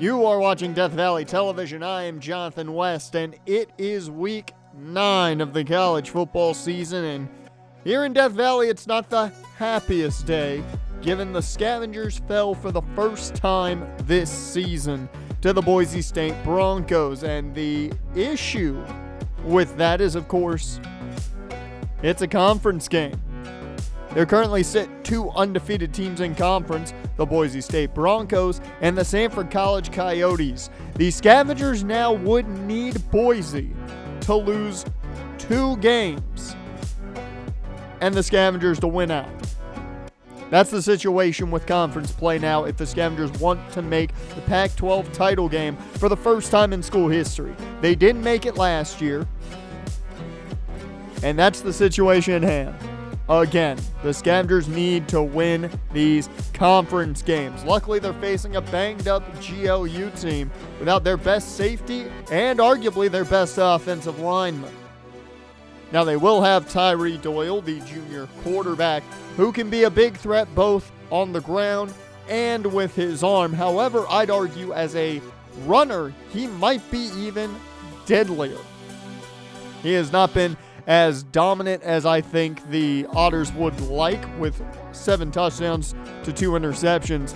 You are watching Death Valley Television. I am Jonathan West, and it is week 9 of the college football season. And here in Death Valley, it's not the happiest day, given the Scavengers fell for the first time this season to the Boise State Broncos. And the issue with that is, of course, it's a conference game. There currently sit 2 undefeated teams in conference, the Boise State Broncos and the Sanford College Coyotes. The Scavengers now would need Boise to lose 2 games and the Scavengers to win out. That's the situation with conference play now if the Scavengers want to make the Pac-12 title game for the first time in school history. They didn't make it last year, and that's the situation at hand. Again, the Scavengers need to win these conference games. Luckily, they're facing a banged-up GLU team without their best safety and arguably their best offensive lineman. Now, they will have Tyree Doyle, the junior quarterback, who can be a big threat both on the ground and with his arm. However, I'd argue as a runner, he might be even deadlier. He has not been as dominant as I think the Otters would like, with 7 touchdowns to 2 interceptions.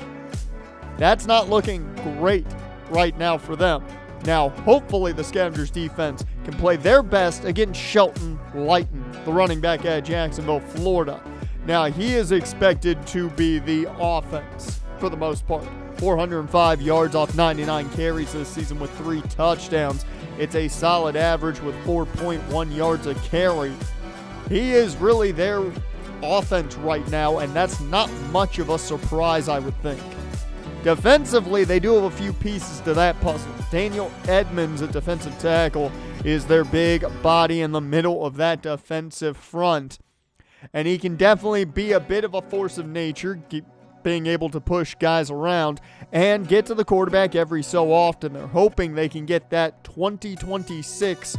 That's not looking great right now for them. Now, hopefully the Scavengers defense can play their best against Shelton Lighton, the running back at Jacksonville, Florida. Now, he is expected to be the offense for the most part. 405 yards off 99 carries this season with 3 touchdowns. It's a solid average with 4.1 yards a carry. He is really their offense right now, and that's not much of a surprise, I would think. Defensively, they do have a few pieces to that puzzle. Daniel Edmonds, a defensive tackle, is their big body in the middle of that defensive front. And he can definitely be a bit of a force of nature, being able to push guys around and get to the quarterback every so often. They're hoping they can get that 2026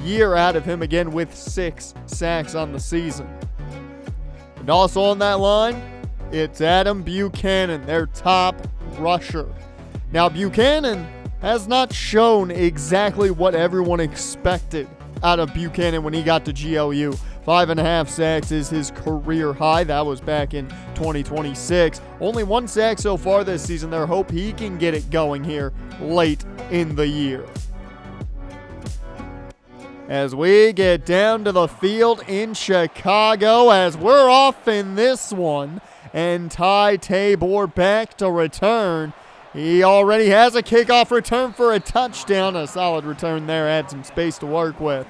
year out of him again with 6 sacks on the season. And also on that line, it's Adam Buchanan, their top rusher. Now, Buchanan has not shown exactly what everyone expected out of Buchanan when he got to GLU. 5.5 sacks is his career high. That was back in 2026. Only 1 sack so far this season. They hope he can get it going here late in the year. As we get down to the field in Chicago, as we're off in this one, and Ty Tabor back to return. He already has a kickoff return for a touchdown. A solid return there, had some space to work with.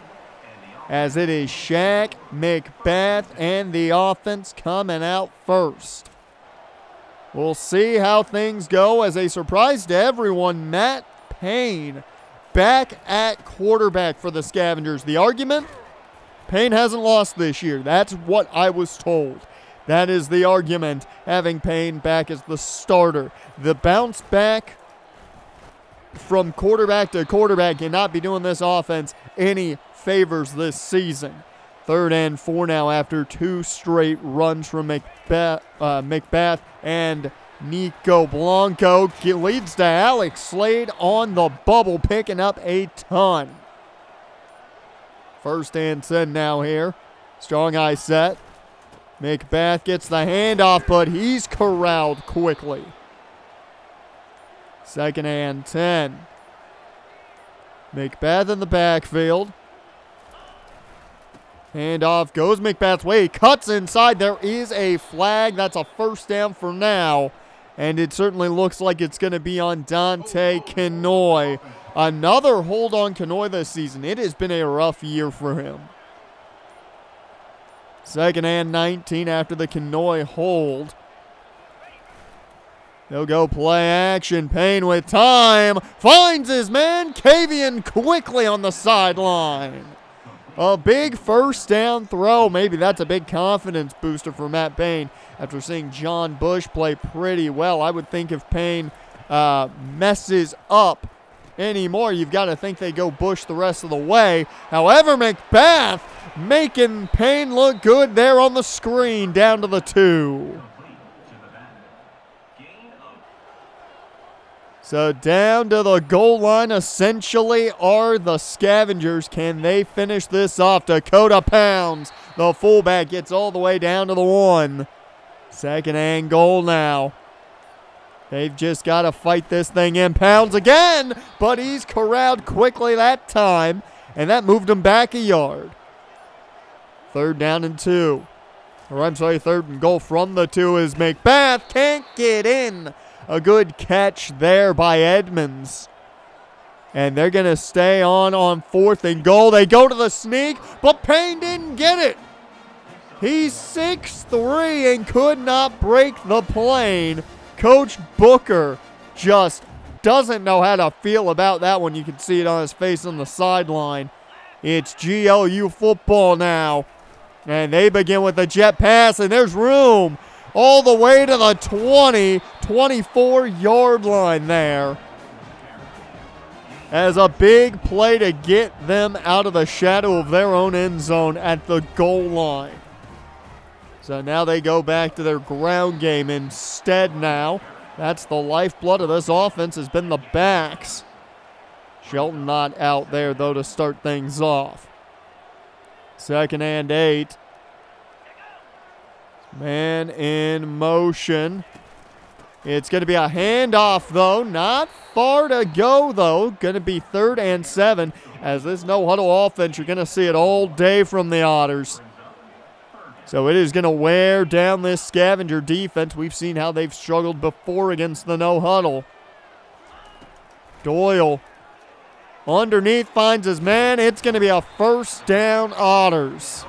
As it is Shaq McBath and the offense coming out first. We'll see how things go. As a surprise to everyone, Matt Payne back at quarterback for the Scavengers. The argument? Payne hasn't lost this year. That's what I was told. That is the argument, having Payne back as the starter. The bounce back from quarterback to quarterback cannot be doing this offense any favors this season. 3rd and 4 now after 2 straight runs from McBath and Nico Blanco. Leads to Alex Slade on the bubble, picking up a ton. 1st and 10 now here. Strong eye set. McBath gets the handoff, but he's corralled quickly. 2nd and 10. McBath in the backfield. Handoff goes McBath's way. He cuts inside. There is a flag. That's a 1st down for now. And it certainly looks like it's going to be on Dante Kenoy. Another hold on Kenoy this season. It has been a rough year for him. 2nd and 19 after the Kenoy hold. They'll go play action. Payne with time. Finds his man. Kavian quickly on the sideline. A big 1st down throw. Maybe that's a big confidence booster for Matt Payne after seeing John Bush play pretty well. I would think if Payne messes up anymore, you've got to think they go Bush the rest of the way. However, McBath making Payne look good there on the screen, down to the 2. So down to the goal line essentially are the Scavengers. Can they finish this off? Dakota pounds. The fullback gets all the way down to the 1. Second and goal now. They've just got to fight this thing in. Pounds again, but he's corralled quickly that time, and that moved him back a yard. 3rd down and 2. Or I'm sorry, 3rd and goal from the 2 is McBath. Can't get in. A good catch there by Edmonds. And they're going to stay on 4th and goal. They go to the sneak, but Payne didn't get it. He's 6'3" and could not break the plane. Coach Booker just doesn't know how to feel about that one. You can see it on his face on the sideline. It's GLU football now. And they begin with the jet pass, and there's room all the way to the 24-yard line there. As a big play to get them out of the shadow of their own end zone at the goal line. So now they go back to their ground game instead now. That's the lifeblood of this offense has been the backs. Shelton not out there, though, to start things off. 2nd and 8. Man in motion. It's going to be a handoff, though. Not far to go, though. Going to be 3rd and 7. As this no-huddle offense, you're going to see it all day from the Otters. So it is going to wear down this Scavenger defense. We've seen how they've struggled before against the no-huddle. Doyle underneath finds his man. It's going to be a 1st down Otters.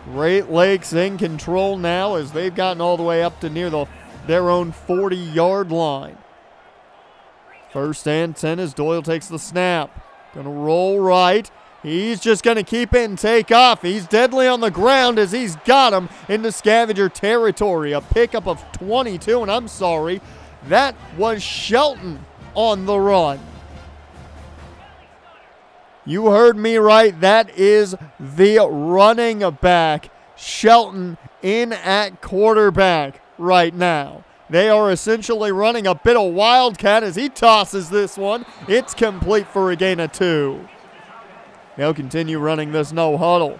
Great Lakes in control now as they've gotten all the way up to near their own 40-yard line. 1st and 10 as Doyle takes the snap. Going to roll right. He's just going to keep it and take off. He's deadly on the ground as he's got him into Scavenger territory. A pickup of 22, and I'm sorry, that was Shelton on the run. You heard me right. That is the running back, Shelton, in at quarterback right now. They are essentially running a bit of wildcat as he tosses this one. It's complete for a gain of 2. They'll continue running this no-huddle.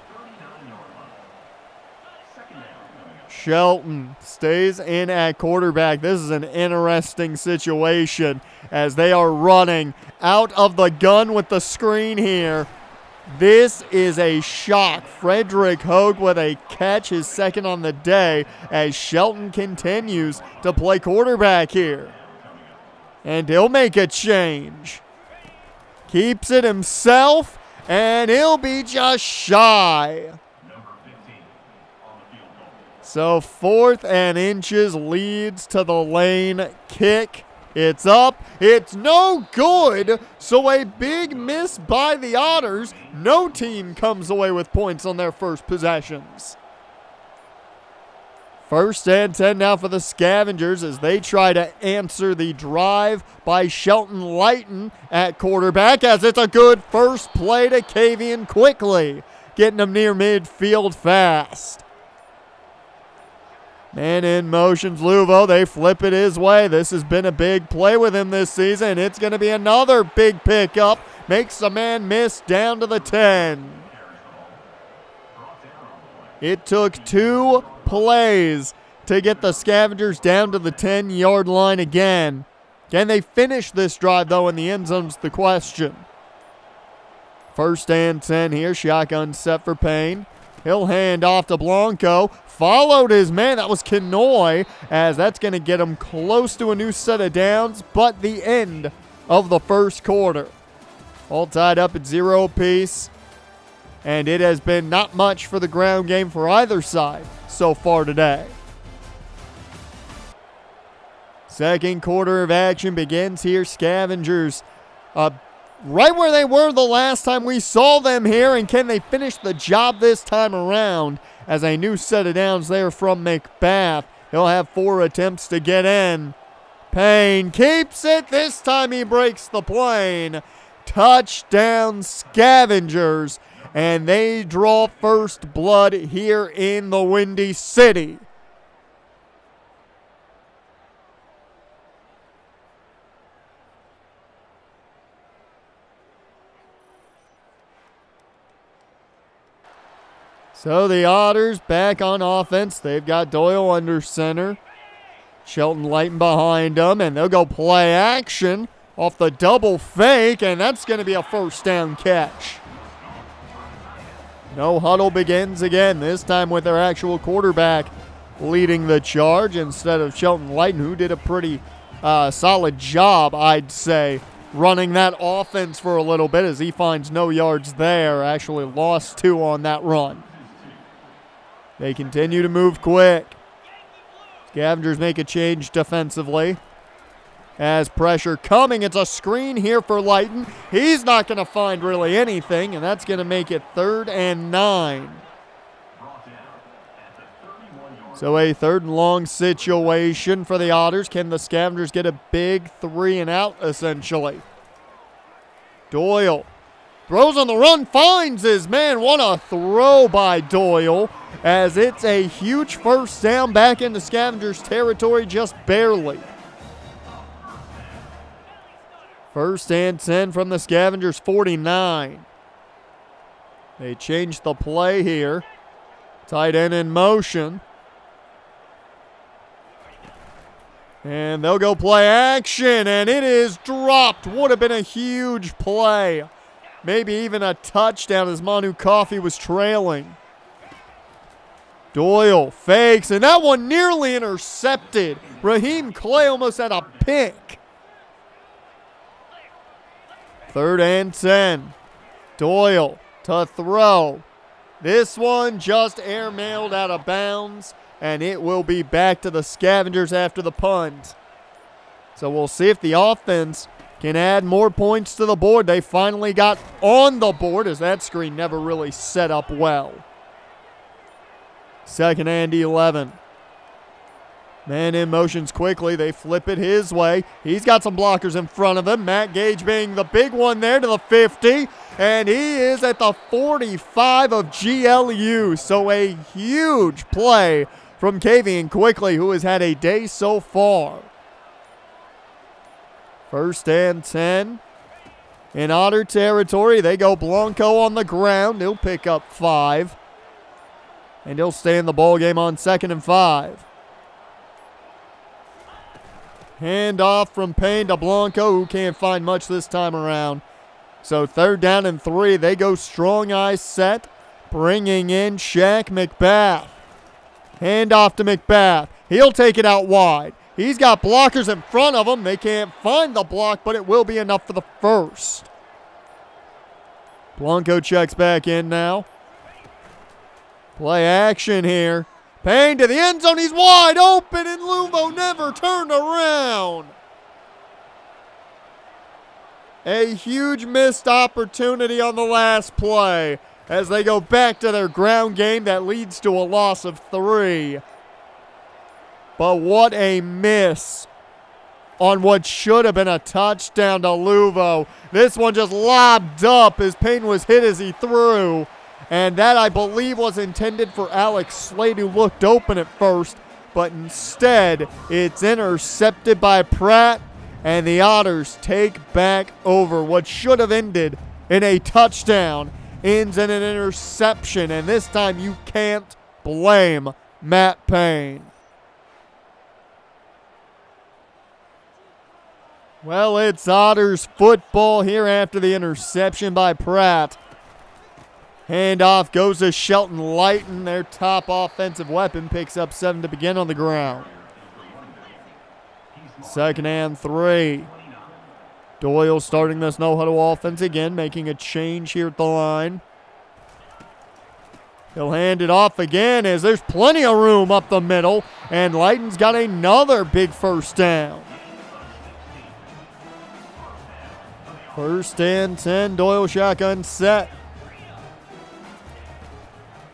Shelton stays in at quarterback. This is an interesting situation as they are running out of the gun with the screen here. This is a shock. Frederick Hogue with a catch, his 2nd on the day, as Shelton continues to play quarterback here. And he'll make a change. Keeps it himself. And he'll be just shy. So 4th and inches leads to the lane kick. It's up. It's no good. So a big miss by the Otters. No team comes away with points on their first possessions. 1st and 10 now for the Scavengers as they try to answer the drive by Shelton Lighton at quarterback, as it's a good first play to Kavian quickly, getting him near midfield fast. Man in motion's Luvo. They flip it his way. This has been a big play with him this season. It's going to be another big pickup. Makes a man miss down to the 10. It took 2 plays to get the Scavengers down to the 10-yard line again. Can they finish this drive, though, in the end zone's the question. 1st and 10 here. Shotgun set for Payne. He'll hand off to Blanco. Followed his man. That was Kenoy, as that's going to get him close to a new set of downs, but the end of the first quarter. All tied up at 0 apiece. And it has been not much for the ground game for either side so far today. Second quarter of action begins here. Scavengers right where they were the last time we saw them here. And can they finish the job this time around as a new set of downs there from McBath? He'll have 4 attempts to get in. Payne keeps it. This time he breaks the plane. Touchdown Scavengers. And they draw first blood here in the Windy City. So the Otters back on offense. They've got Doyle under center. Shelton Lighton behind them, and they'll go play action off the double fake, and that's going to be a first down catch. No huddle begins again, this time with their actual quarterback leading the charge instead of Shelton Lighton, who did a pretty solid job, I'd say, running that offense for a little bit as he finds no yards there. Actually lost 2 on that run. They continue to move quick. Scavengers make a change defensively. As pressure coming, it's a screen here for Lighton. He's not going to find really anything, and that's going to make it 3rd and 9. So a 3rd and long situation for the Otters. Can the Scavengers get a big 3 and out, essentially? Doyle throws on the run, finds his man. What a throw by Doyle, as it's a huge first down back into Scavengers territory, just barely. 1st and 10 from the Scavengers 49. They changed the play here. Tight end in motion. And they'll go play action, and it is dropped. Would have been a huge play. Maybe even a touchdown as Manu Coffey was trailing. Doyle fakes, and that one nearly intercepted. Raheem Clay almost had a pick. 3rd and 10. Doyle to throw. This one just airmailed out of bounds, and it will be back to the Scavengers after the punt. So we'll see if the offense can add more points to the board. They finally got on the board as that screen never really set up well. 2nd and 11. Man in motions quickly. They flip it his way. He's got some blockers in front of him. Matt Gage being the big one there to the 50. And he is at the 45 of GLU. So a huge play from Kavian Quickly, who has had a day so far. 1st and 10. In Otter territory, they go Blanco on the ground. He'll pick up 5. And he'll stay in the ball game on 2nd and 5. Hand off from Payne to Blanco, who can't find much this time around. So 3rd down and 3. They go strong eye set, bringing in Shaq McBath. Hand off to McBath. He'll take it out wide. He's got blockers in front of him. They can't find the block, but it will be enough for the first. Blanco checks back in now. Play action here. Payne to the end zone. He's wide open, and Luvo never turned around. A huge missed opportunity on the last play as they go back to their ground game that leads to a loss of 3. But what a miss on what should have been a touchdown to Luvo. This one just lobbed up as Payne was hit as he threw. And that, I believe, was intended for Alex Slade, who looked open at first. But instead, it's intercepted by Pratt. And the Otters take back over. What should have ended in a touchdown ends in an interception. And this time, you can't blame Matt Payne. Well, it's Otters football here after the interception by Pratt. Handoff goes to Shelton Lighton. Their top offensive weapon picks up 7 to begin on the ground. 2nd and 3. Doyle starting this no-huddle offense again, making a change here at the line. He'll hand it off again as there's plenty of room up the middle, and Lighton's got another big first down. 1st and 10, Doyle shotgun set.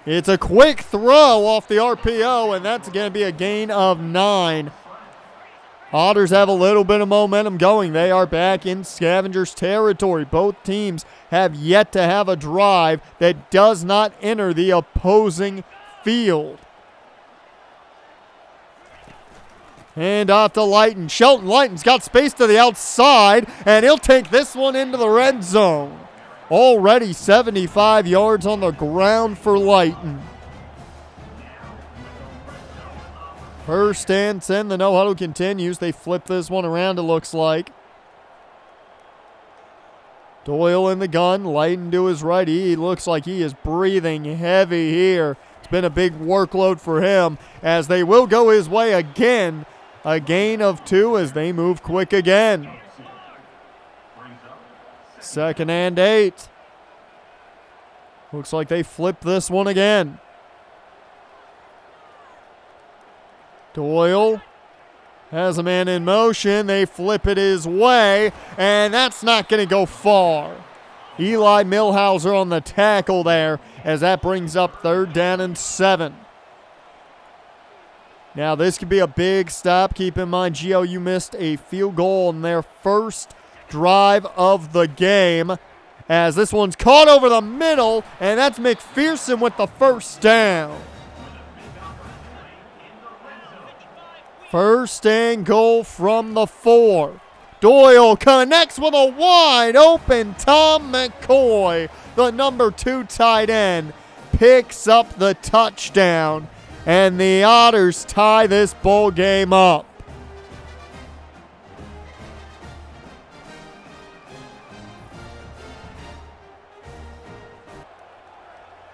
It's a quick throw off the RPO, and that's going to be a gain of 9. Otters have a little bit of momentum going. They are back in Scavengers territory. Both teams have yet to have a drive that does not enter the opposing field. Hand off to Lighton. Shelton Lighton's got space to the outside, and he'll take this one into the red zone. Already 75 yards on the ground for Lighton. First and 10, the no-huddle continues. They flip this one around, it looks like. Doyle in the gun, Lighten to his right. He looks like he is breathing heavy here. It's been a big workload for him as they will go his way again. A gain of 2 as they move quick again. Second and 8. Looks like they flip this one again. Doyle has a man in motion. They flip it his way, and that's not going to go far. Eli Millhauser on the tackle there as that brings up 3rd down and 7. Now this could be a big stop. Keep in mind GLU missed a field goal in their first drive of the game as this one's caught over the middle, and that's McPherson with the first down. First and goal from the 4. Doyle connects with a wide open Tom McCoy. The number 2 tight end picks up the touchdown, and the Otters tie this ball game up.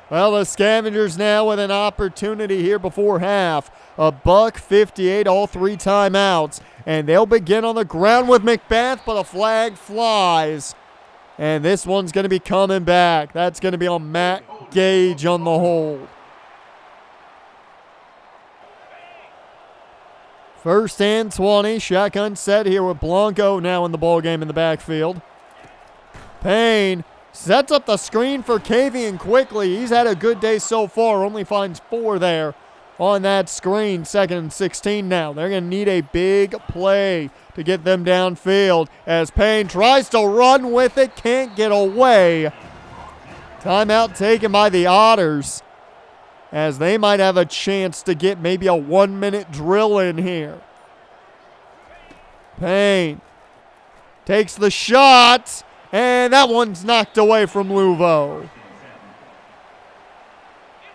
Well, the Scavengers now with an opportunity here before half. $1:58, all 3 timeouts. And they'll begin on the ground with McBath, but a flag flies. And this one's going to be coming back. That's going to be on Matt Gage on the hold. First and 20. Shotgun set here with Blanco now in the ballgame in the backfield. Payne sets up the screen for Kavian quickly. He's had a good day so far. Only finds 4 there on that screen. 2nd and 16 now. They're going to need a big play to get them downfield as Payne tries to run with it. Can't get away. Timeout taken by the Otters as they might have a chance to get maybe a 1-minute drill in here. Payne takes the shot, and that one's knocked away from Luvo.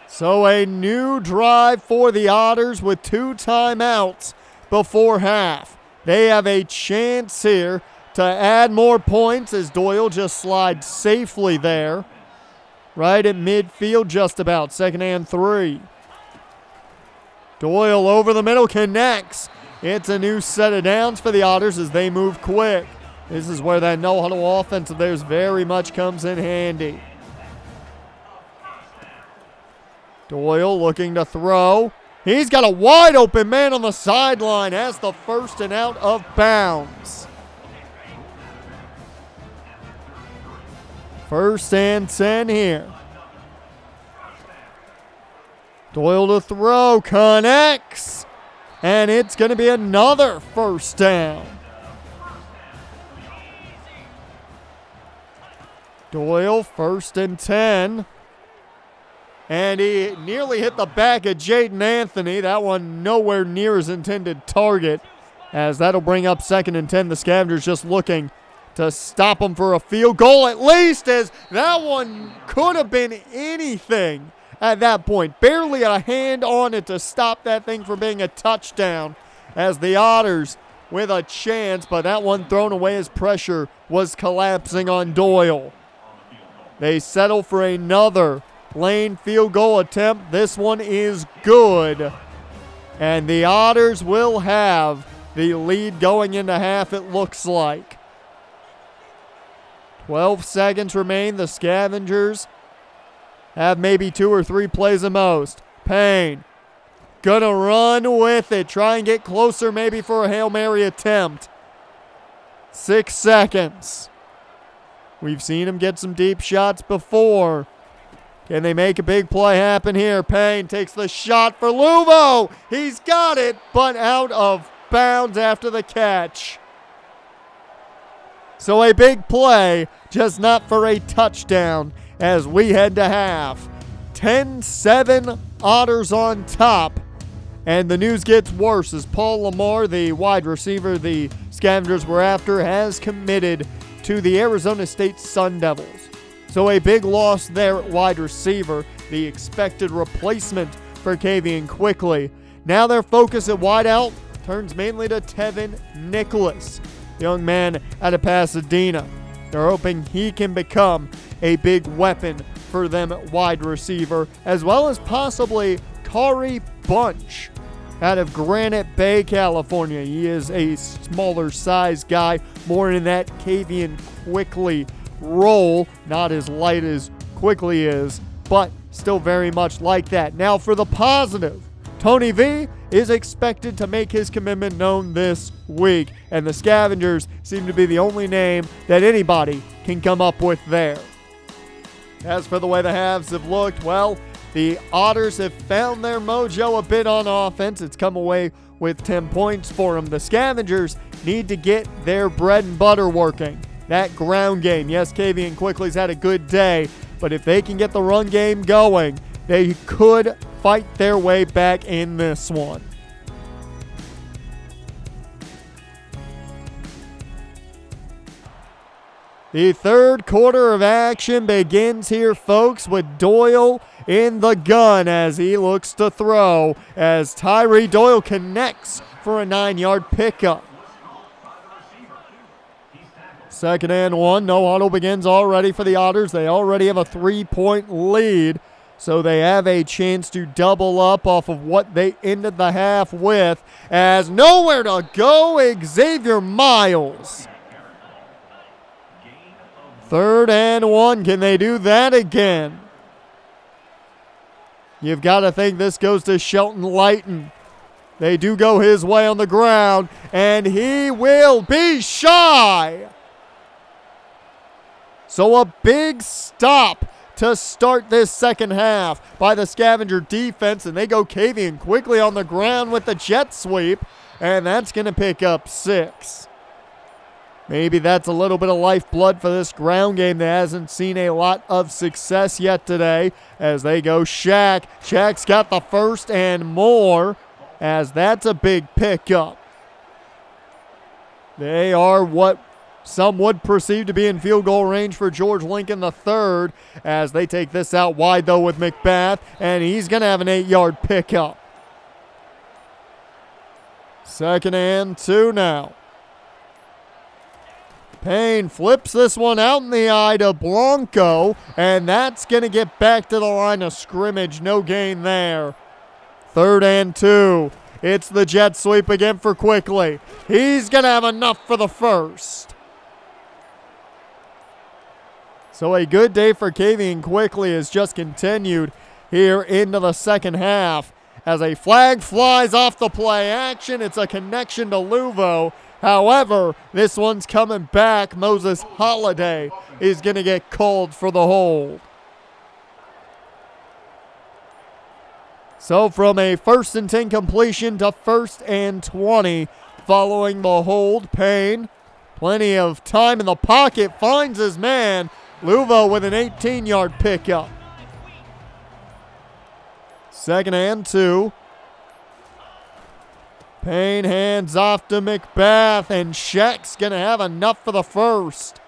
So a new drive for the Otters with 2 timeouts before half. They have a chance here to add more points as Doyle just slides safely there. Right at midfield just about. 2nd and 3. Doyle over the middle connects. It's a new set of downs for the Otters as they move quick. This is where that no-huddle offense of theirs very much comes in handy. Doyle looking to throw. He's got a wide open man on the sideline as the first and out of bounds. First and 10 here. Doyle to throw, connects, and it's going to be another first down. Doyle, 1st and 10. And he nearly hit the back of Jaden Anthony. That one nowhere near his intended target, as that'll bring up 2nd and 10. The Scavengers just looking to stop him for a field goal at least, as that one could have been anything at that point. Barely a hand on it to stop that thing from being a touchdown, as the Otters with a chance, but that one thrown away as pressure was collapsing on Doyle. They settle for another lane field goal attempt. This one is good, and the Otters will have the lead going into half, it looks like. 12 seconds remain. The Scavengers have maybe 2 or 3 plays at most. Payne gonna run with it. Try and get closer maybe for a Hail Mary attempt. 6 seconds. We've seen him get some deep shots before. Can they make a big play happen here? Payne takes the shot for Luvo. He's got it, but out of bounds after the catch. So a big play, just not for a touchdown as we head to half. 10-7, Otters on top. And the news gets worse as Paul Lamar, the wide receiver the Scavengers were after, has committed to the Arizona State Sun Devils. So a big loss there at wide receiver, the expected replacement for Kavian Quickly. Now their focus at wideout turns mainly to Tevin Nicholas, young man out of Pasadena. They're hoping he can become a big weapon for them at wide receiver, as well as possibly Kari Bunch out of Granite Bay, California. He is a smaller size guy, more in that Kavian Quickly role, not as light as Quickly is, but still very much like that. Now for the positive, Tony V is expected to make his commitment known this week, and the Scavengers seem to be the only name that anybody can come up with there. As for the way the halves have looked, well, the Otters have found their mojo a bit on offense. It's come away with 10 points for them. The Scavengers need to get their bread and butter working. That ground game. Yes, Kavian Quickly's had a good day, but if they can get the run game going, they could fight their way back in this one. The third quarter of action begins here, folks, with Doyle in the gun as he looks to throw, as Tyree Doyle connects for a 9-yard pickup. Second and 1. No huddle begins already for the Otters. They already have a 3-point lead, so they have a chance to double up off of what they ended the half with, as nowhere to go, Xavier Miles. Third and 1. Can they do that again? You've got to think this goes to Shelton Lighton. They do go his way on the ground, and he will be shy. So a big stop to start this second half by the Scavenger defense, and they go Kavian quickly on the ground with the jet sweep, and that's going to pick up 6. Maybe that's a little bit of lifeblood for this ground game that hasn't seen a lot of success yet today as they go Shaq. Shaq's got the first and more, as that's a big pickup. They are what some would perceive to be in field goal range for George Lincoln III, as they take this out wide though with McBath, and he's going to have an 8-yard pickup. Second and 2 now. Payne flips this one out in the eye to Blanco, and that's going to get back to the line of scrimmage. No gain there. Third and 2. It's the jet sweep again for Quickly. He's going to have enough for the first. So a good day for Kavian Quickly has just continued here into the second half as a flag flies off the play action. It's a connection to Luvo. However, this one's coming back. Moses Holiday is going to get called for the hold. So from a 1st and 10 completion to 1st and 20 following the hold. Payne, plenty of time in the pocket, finds his man. Luvo with an 18-yard pickup. Second and 2. Payne hands off to McBath, and Shaq's going to have enough for the first.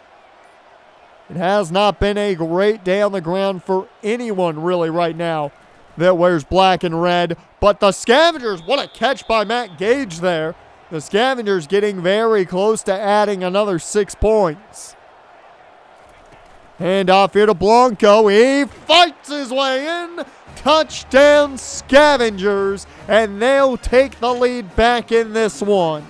It has not been a great day on the ground for anyone really right now that wears black and red. But the Scavengers, what a catch by Matt Gage there. The Scavengers getting very close to adding another 6 points. Hand off here to Blanco. He fights his way in. Touchdown Scavengers, and they'll take the lead back in this one.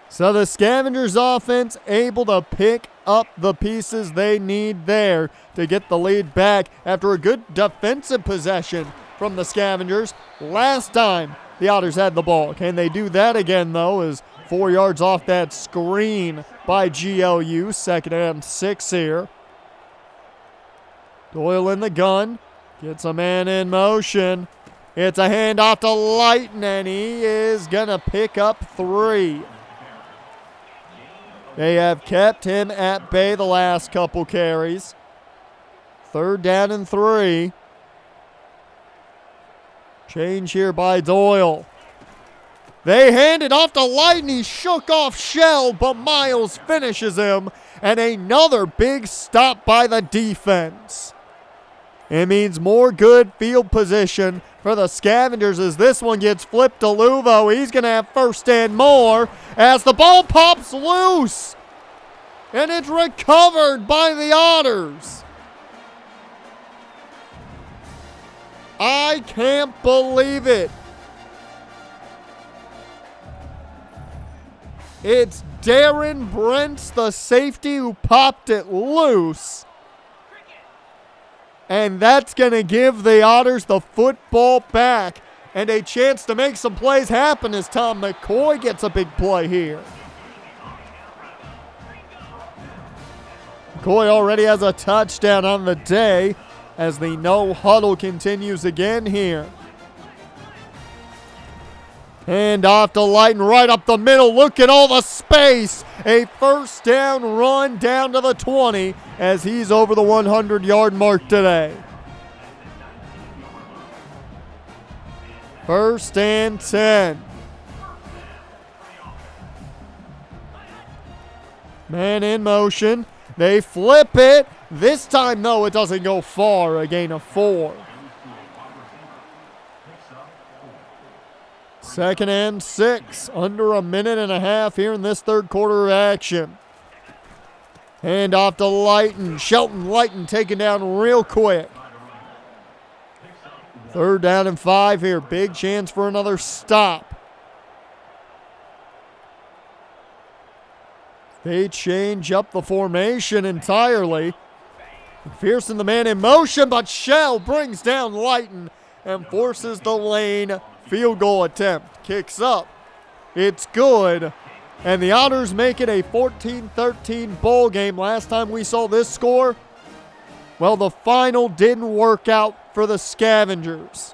So the Scavengers offense able to pick up the pieces they need there to get the lead back after a good defensive possession from the Scavengers last time the Otters had the ball. Can they do that again, though, as 4 yards off that screen by GLU. Second and 6 here. Doyle in the gun. Gets a man in motion. It's a handoff to Lighton, and he is going to pick up 3. They have kept him at bay the last couple carries. Third down and 3. Change here by Doyle. They hand it off to Lighton. He shook off Shell, but Miles finishes him. And another big stop by the defense. It means more good field position for the Scavengers as this one gets flipped to Luvo. He's going to have first and more as the ball pops loose. And it's recovered by the Otters. I can't believe it. It's Darren Brents, the safety, who popped it loose. And that's going to give the Otters the football back and a chance to make some plays happen as Tom McCoy gets a big play here. McCoy already has a touchdown on the day as the no huddle continues again here. Hand off to Lighton right up the middle. Look at all the space. A first down run down to the 20 as he's over the 100-yard mark today. First and 10. Man in motion. They flip it. This time, though, it doesn't go far. A gain of 4. Second and 6. Under a minute and a half here in this third quarter of action. Hand off to Lighton. Shelton Lighton taken down real quick. Third down and 5 here. Big chance for another stop. They change up the formation entirely. McPherson, the man in motion, but Shell brings down Lighton and forces the lane field goal attempt. Kicks up. It's good. And the Otters make it a 14-13 bowl game. Last time we saw this score, well, the final didn't work out for the Scavengers.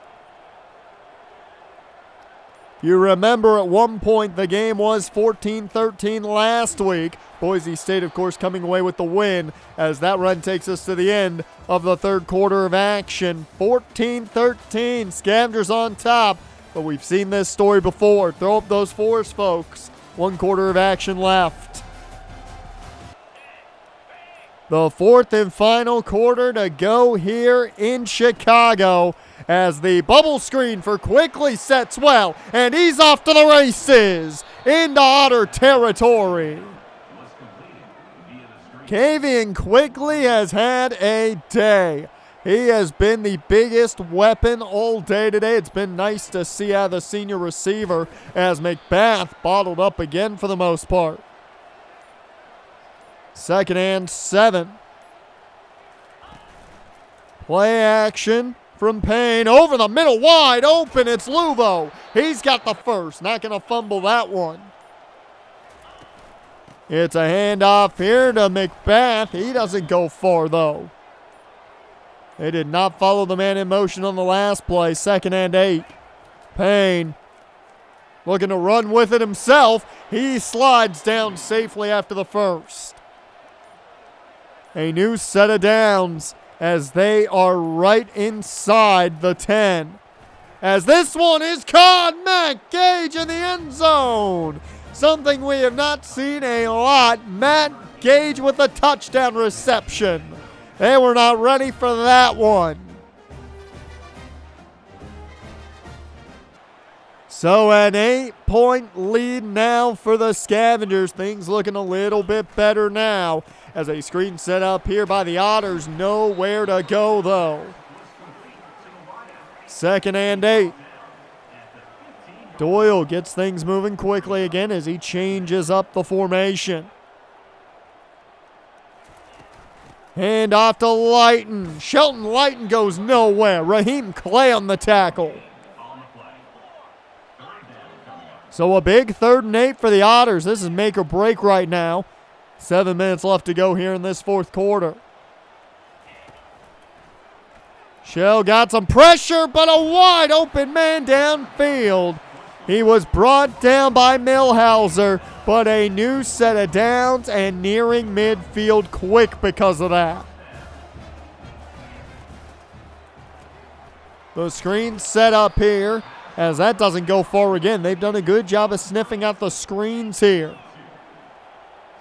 You remember at one point the game was 14-13 last week. Boise State, of course, coming away with the win as that run takes us to the end of the third quarter of action. 14-13, Scavengers on top, but we've seen this story before. Throw up those fours, folks. 1 quarter of action left. The fourth and final quarter to go here in Chicago as the bubble screen for Quickly sets well, and he's off to the races into Otter territory. Kavian Quickly has had a day. He has been the biggest weapon all day today. It's been nice to see how the senior receiver as McBath bottled up again for the most part. Second and 7. Play action from Payne. Over the middle, wide open. It's Luvo. He's got the first. Not going to fumble that one. It's a handoff here to McBath. He doesn't go far, though. They did not follow the man in motion on the last play. Second and 8. Payne looking to run with it himself. He slides down safely after the first. A new set of downs as they are right inside the 10. As this one is caught, Matt Gage in the end zone. Something we have not seen a lot. Matt Gage with a touchdown reception. They were not ready for that one. So an 8-point lead now for the Scavengers. Things looking a little bit better now as a screen set up here by the Otters. Nowhere to go, though. Second and 8. Doyle gets things moving quickly again as he changes up the formation. Hand off to Lighton. Shelton Lighton goes nowhere. Raheem Clay on the tackle. So a big 3rd and 8 for the Otters. This is make or break right now. 7 minutes left to go here in this fourth quarter. Shell got some pressure, but a wide open man downfield. He was brought down by Millhauser, but a new set of downs and nearing midfield quick because of that. The screen set up here as that doesn't go far again. They've done a good job of sniffing out the screens here.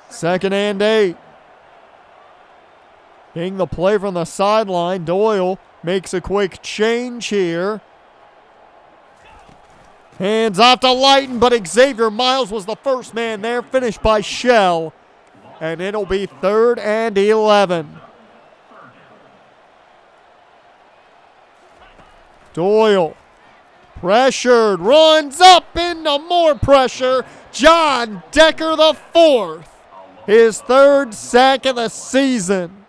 2nd and 8. Getting the play from the sideline. Doyle makes a quick change here. Hands off to Lighton, but Xavier Miles was the first man there. Finished by Shell. And it'll be 3rd and 11. Doyle, pressured, runs up into more pressure. John Decker the 4th. His 3rd sack of the season.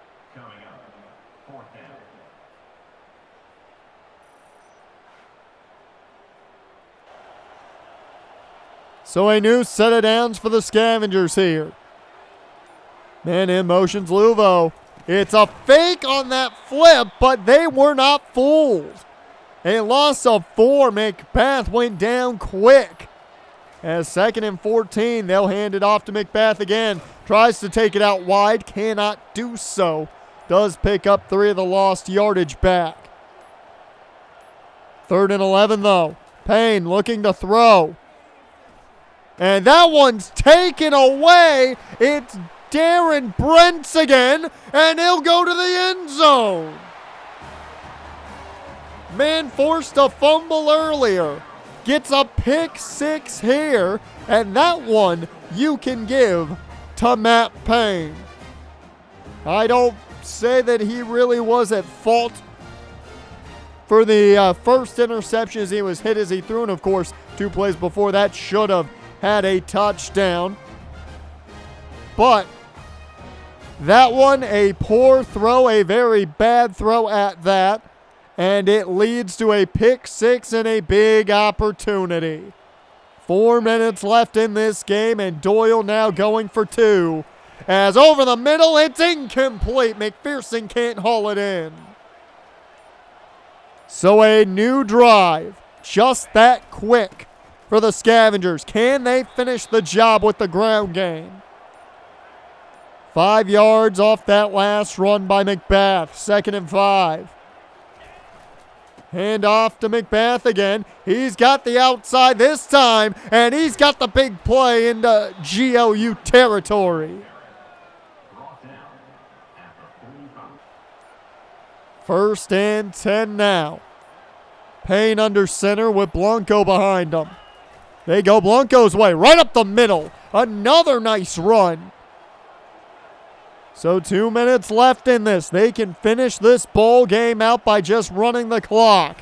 So a new set of downs for the Scavengers here. Man in motions Luvo. It's a fake on that flip, but they were not fooled. A loss of 4. McBath went down quick. As 2nd and 14, they'll hand it off to McBath again. Tries to take it out wide, cannot do so. Does pick up 3 of the lost yardage back. 3rd and 11 though. Payne looking to throw. And that one's taken away. It's Darren Brents again, and he'll go to the end zone. Man forced a fumble earlier. Gets a pick 6 here, and that one you can give to Matt Payne. I don't say that he really was at fault for the first interception as he was hit as he threw, and of course 2 plays before that should have had a touchdown. But that one, a poor throw, a very bad throw at that. And it leads to a pick 6 and a big opportunity. 4 minutes left in this game, and Doyle now going for 2. As over the middle, it's incomplete. McPherson can't haul it in. So a new drive, just that quick for the Scavengers. Can they finish the job with the ground game? 5 yards off that last run by McBath. 2nd and 5. Hand off to McBath again. He's got the outside this time, and he's got the big play into GLU territory. 1st and 10 now. Payne under center with Blanco behind him. They go Blanco's way, right up the middle. Another nice run. So 2 minutes left in this. They can finish this ball game out by just running the clock.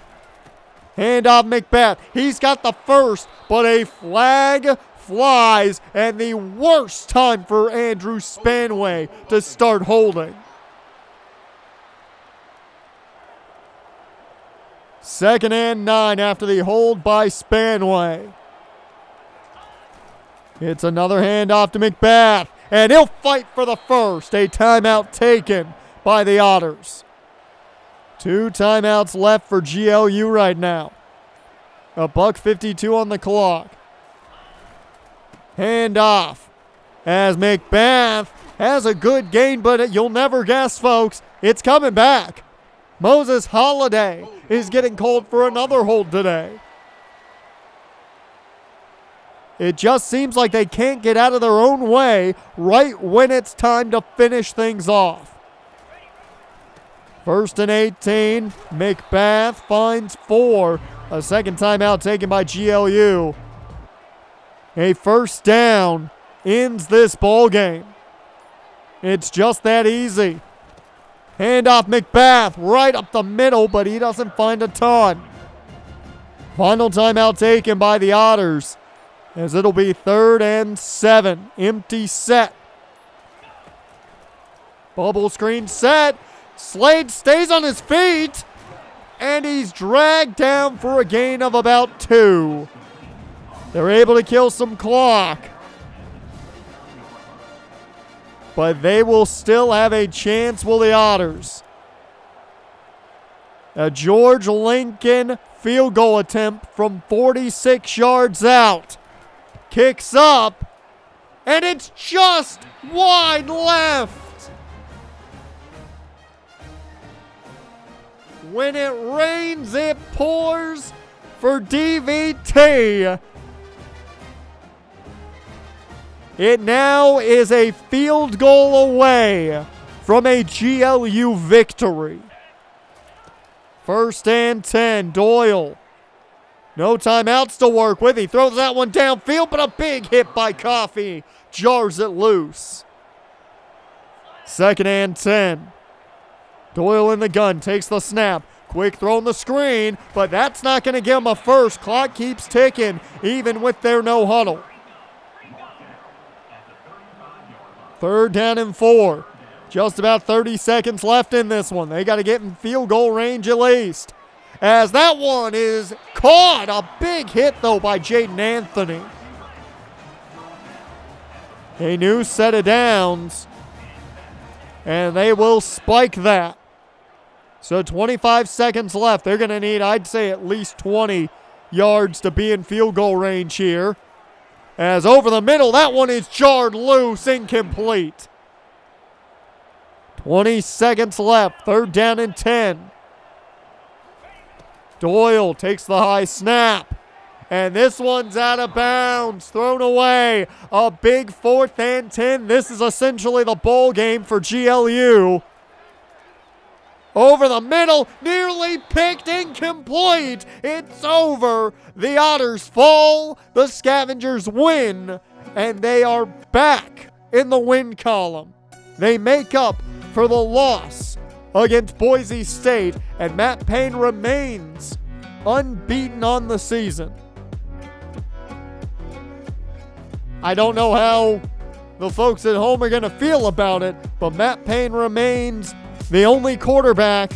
Hand off McBath. He's got the first, but a flag flies, and the worst time for Andrew Spanway to start holding. 2nd and 9 after the hold by Spanway. It's another handoff to McBath, and he'll fight for the first. A timeout taken by the Otters. 2 timeouts left for GLU right now. $1:52 on the clock. Handoff as McBath has a good gain, but you'll never guess, folks, it's coming back. Moses Holiday is getting called for another hold today. It just seems like they can't get out of their own way right when it's time to finish things off. 1st and 18. McBath finds 4. A second timeout taken by GLU. A first down ends this ball game. It's just that easy. Handoff McBath right up the middle, but he doesn't find a ton. Final timeout taken by the Otters, as it'll be 3rd and 7. Empty set. Bubble screen set. Slade stays on his feet, and he's dragged down for a gain of about 2. They're able to kill some clock, but they will still have a chance, will the Otters. A George Lincoln field goal attempt from 46 yards out. Kicks up, and it's just wide left. When it rains, it pours. for DVT. It now is a field goal away from a GLU victory. 1st and 10, Doyle. No timeouts to work with. He throws that one downfield, but a big hit by Coffey jars it loose. 2nd and 10. Doyle in the gun, takes the snap. Quick throw on the screen, but that's not going to give him a first. Clock keeps ticking, even with their no huddle. 3rd down and 4. Just about 30 seconds left in this one. They got to get in field goal range at least. As that one is caught. A big hit, though, by Jaden Anthony. A new set of downs. And they will spike that. So 25 seconds left. They're going to need, I'd say, at least 20 yards to be in field goal range here. As over the middle, that one is jarred loose, incomplete. 20 seconds left, 3rd down and 10. Doyle takes the high snap. And this one's out of bounds, thrown away. A big 4th and 10. This is essentially the bowl game for GLU. Over the middle, nearly picked, incomplete. It's over. The Otters fall. The Scavengers win. And they are back in the win column. They make up for the loss against Boise State. And Matt Payne remains unbeaten on the season. I don't know how the folks at home are going to feel about it, but Matt Payne remains the only quarterback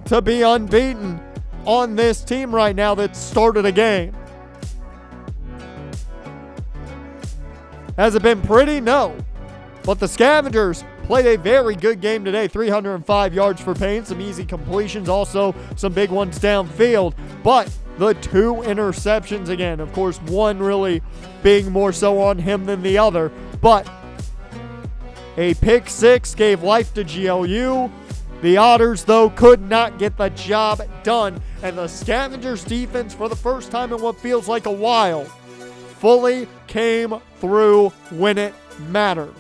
to be unbeaten on this team right now that started a game. Has it been pretty? No. But the Scavengers played a very good game today. 305 yards for Payne, some easy completions, also some big ones downfield. But the 2 interceptions again, of course, one really being more so on him than the other. But a pick 6 gave life to GLU. The Otters, though, could not get the job done. And the Scavengers defense, for the first time in what feels like a while, fully came through when it mattered.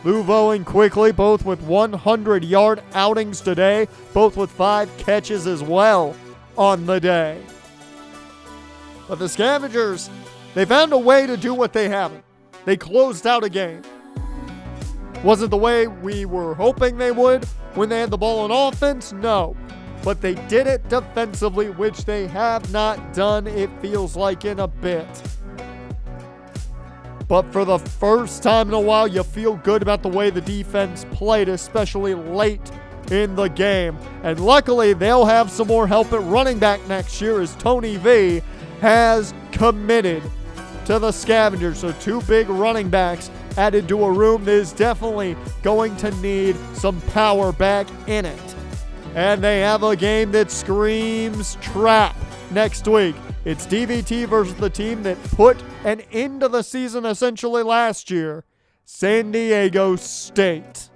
Luvo and Quickly, both with 100-yard outings today, both with 5 catches as well on the day. But the Scavengers, they found a way to do what they haven't. They closed out a game. Wasn't the way we were hoping they would when they had the ball on offense? No. But they did it defensively, which they have not done, it feels like, in a bit. But for the first time in a while, you feel good about the way the defense played, especially late in the game. And luckily, they'll have some more help at running back next year as Tony V has committed to the Scavengers. So 2 big running backs added to a room that is definitely going to need some power back in it. And they have a game that screams trap next week. It's DVT versus the team that put an end to the season essentially last year, San Diego State.